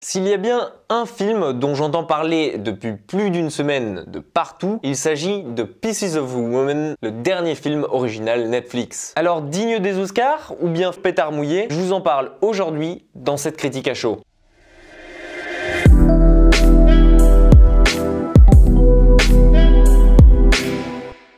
S'il y a bien un film dont j'entends parler depuis plus d'une semaine de partout, il s'agit de Pieces of a Woman, le dernier film original Netflix. Alors digne des Oscars ou bien pétard mouillé, je vous en parle aujourd'hui dans cette critique à chaud.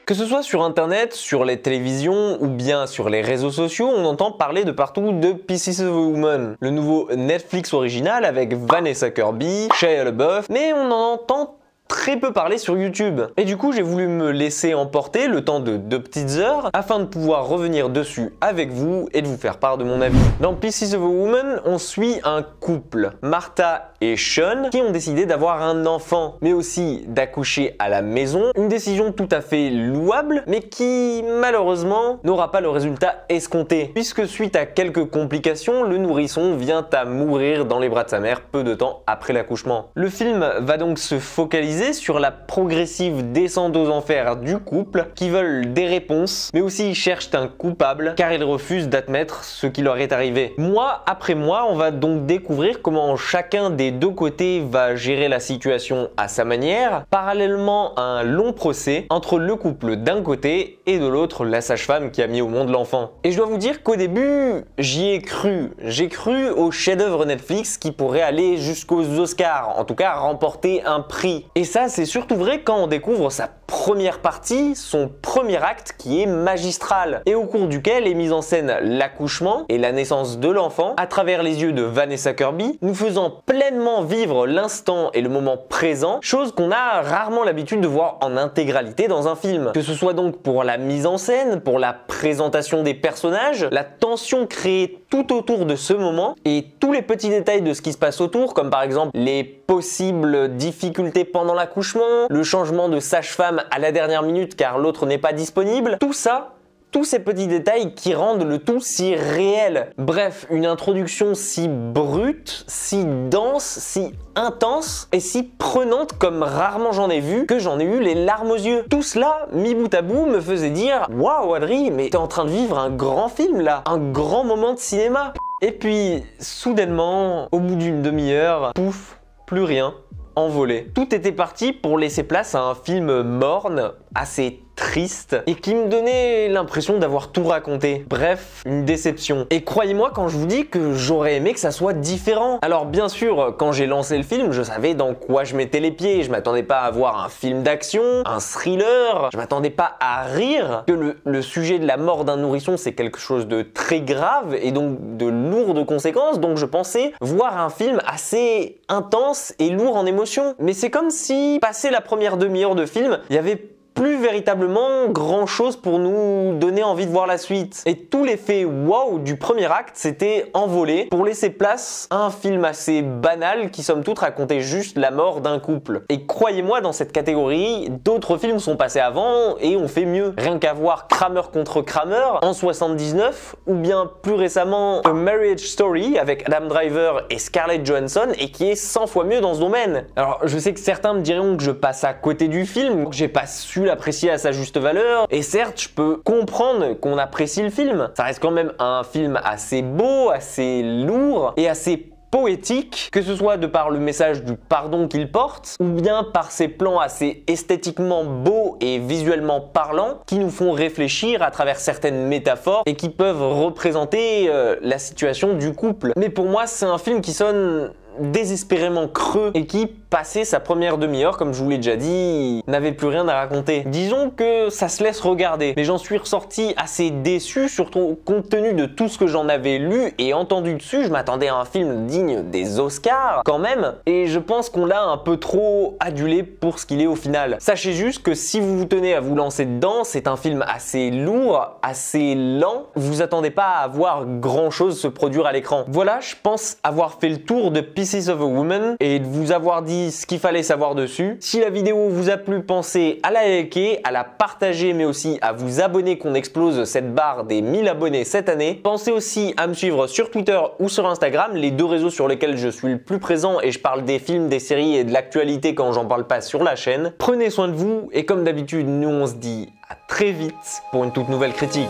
Que ce soit sur internet, sur les télévisions ou bien sur les réseaux sociaux, on entend parler de partout de Pieces of a Woman, le nouveau Netflix original avec Vanessa Kirby, Shia LaBeouf, mais on en entend très peu parler sur YouTube. Et du coup, j'ai voulu me laisser emporter le temps de 2 petites heures afin de pouvoir revenir dessus avec vous et de vous faire part de mon avis. Dans Pieces of a Woman, on suit un couple, Martha et Sean, qui ont décidé d'avoir un enfant, mais aussi d'accoucher à la maison. Une décision tout à fait louable, mais qui, malheureusement, n'aura pas le résultat escompté, puisque suite à quelques complications, le nourrisson vient à mourir dans les bras de sa mère peu de temps après l'accouchement. Le film va donc se focaliser sur la progressive descente aux enfers du couple qui veulent des réponses mais aussi cherchent un coupable car ils refusent d'admettre ce qui leur est arrivé. Mois après mois, on va donc découvrir comment chacun des deux côtés va gérer la situation à sa manière, parallèlement à un long procès entre le couple d'un côté et de l'autre la sage-femme qui a mis au monde l'enfant. Et je dois vous dire qu'au début, j'y ai cru. J'ai cru au chef-d'œuvre Netflix qui pourrait aller jusqu'aux Oscars, en tout cas remporter un prix. Et ça, c'est surtout vrai quand on découvre sa première partie, son premier acte qui est magistral et au cours duquel est mise en scène l'accouchement et la naissance de l'enfant à travers les yeux de Vanessa Kirby, nous faisant pleinement vivre l'instant et le moment présent, chose qu'on a rarement l'habitude de voir en intégralité dans un film. Que ce soit donc pour la mise en scène, pour la présentation des personnages, la tension créée tout autour de ce moment et tous les petits détails de ce qui se passe autour, comme par exemple les possibles difficultés pendant l'accouchement, le changement de sage-femme à la dernière minute car l'autre n'est pas disponible, tout ça, tous ces petits détails qui rendent le tout si réel. Bref, une introduction si brute, si dense, si intense et si prenante comme rarement j'en ai vu, que j'en ai eu les larmes aux yeux. Tout cela, mis bout à bout, me faisait dire « Waouh Adri, mais t'es en train de vivre un grand film là, un grand moment de cinéma !» Et puis, soudainement, au bout d'une demi-heure, pouf, plus rien, envolé. Tout était parti pour laisser place à un film morne, assez triste et qui me donnait l'impression d'avoir tout raconté. Bref, une déception. Et croyez-moi quand je vous dis que j'aurais aimé que ça soit différent. Alors bien sûr, quand j'ai lancé le film, je savais dans quoi je mettais les pieds. Je m'attendais pas à voir un film d'action, un thriller. Je m'attendais pas à rire. Que le sujet de la mort d'un nourrisson, c'est quelque chose de très grave et donc de lourdes conséquences. Donc je pensais voir un film assez intense et lourd en émotions. Mais c'est comme si, passé la première demi-heure de film, il y avait plus véritablement grand chose pour nous donner envie de voir la suite. Et tout l'effet wow du premier acte s'était envolé pour laisser place à un film assez banal qui somme toute racontait juste la mort d'un couple. Et croyez-moi, dans cette catégorie, d'autres films sont passés avant et ont fait mieux. Rien qu'à voir Kramer contre Kramer en 79 ou bien plus récemment A Marriage Story avec Adam Driver et Scarlett Johansson et qui est 100 fois mieux dans ce domaine. Alors je sais que certains me diront que je passe à côté du film, que j'ai pas su l'apprécier à sa juste valeur, et certes je peux comprendre qu'on apprécie le film. Ça reste quand même un film assez beau, assez lourd et assez poétique, que ce soit de par le message du pardon qu'il porte, ou bien par ses plans assez esthétiquement beaux et visuellement parlants, qui nous font réfléchir à travers certaines métaphores et qui peuvent représenter la situation du couple. Mais pour moi, c'est un film qui sonne désespérément creux et qui, passé sa première demi-heure, comme je vous l'ai déjà dit, n'avait plus rien à raconter. Disons que ça se laisse regarder, mais j'en suis ressorti assez déçu, surtout compte tenu de tout ce que j'en avais lu et entendu dessus. Je m'attendais à un film digne des Oscars quand même, et je pense qu'on l'a un peu trop adulé pour ce qu'il est au final. Sachez juste que si vous vous tenez à vous lancer dedans, c'est un film assez lourd, assez lent. Vous attendez pas à voir grand chose se produire à l'écran. Voilà, je pense avoir fait le tour de Pieces of a Woman et de vous avoir dit ce qu'il fallait savoir dessus. Si la vidéo vous a plu, pensez à la liker, à la partager, mais aussi à vous abonner, qu'on explose cette barre des 1000 abonnés cette année. Pensez aussi à me suivre sur Twitter ou sur Instagram, les deux réseaux sur lesquels je suis le plus présent et je parle des films, des séries et de l'actualité quand j'en parle pas sur la chaîne. Prenez soin de vous et comme d'habitude, nous on se dit à très vite pour une toute nouvelle critique.